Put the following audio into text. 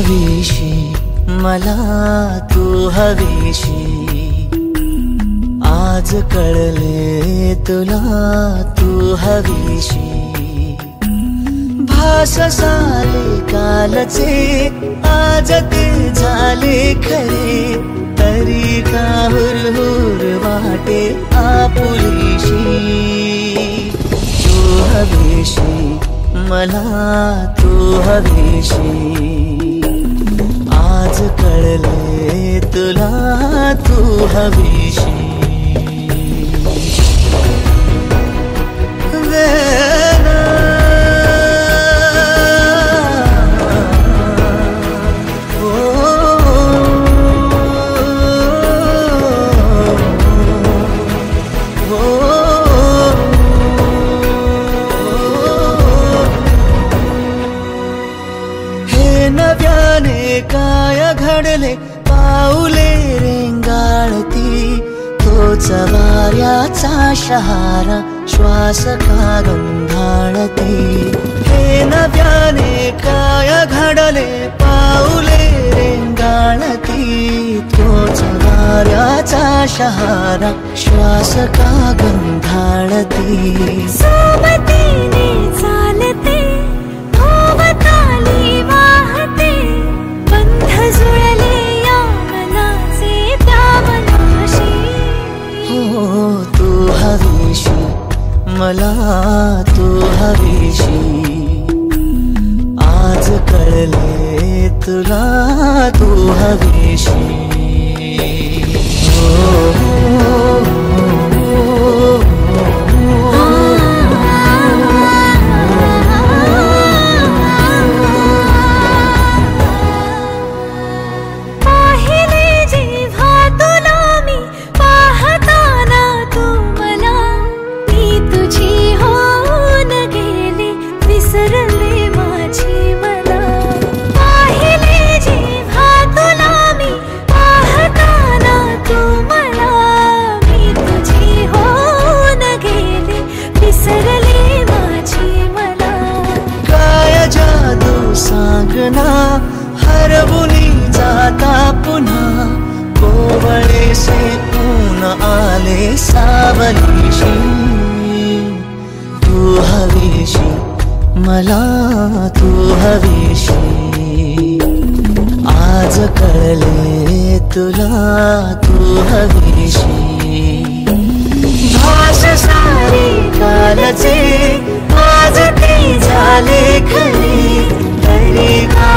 हवीशी मला तू हवीशी, आज कळले तुला तू हवीशी। भास साले कालचे आज ते झाले खरे, तरी का हुरहुर वाटे आपुलीशी। तू हवीशी मला तू हवीशी, आज कळले तुला तू हवीशी। नव्याने काय घडले पाऊले रेंगाळती, तोच वाऱ्याचा शहारा श्वास का गंधाळती। हे नव्याने काय घडले पाऊले रेंगाळती, तोच वाऱ्याचा शहारा श्वास का गंधाळती। सोबतीने चालते भोवताली वाहते, बंध जुळले या मनाचे त्या मनाशी। हो तू हवीशी मला तू हवीशी, आज कळले तुला तू हवीशी। हरवुनी जाता पुन्हा कोवळे से ऊन आले सावलीशी। तू हवीशी मला तू हवीशी, आज कळले तुला तू हवीशी। भास सारे कालचे आज ते झाले खरे, तरी का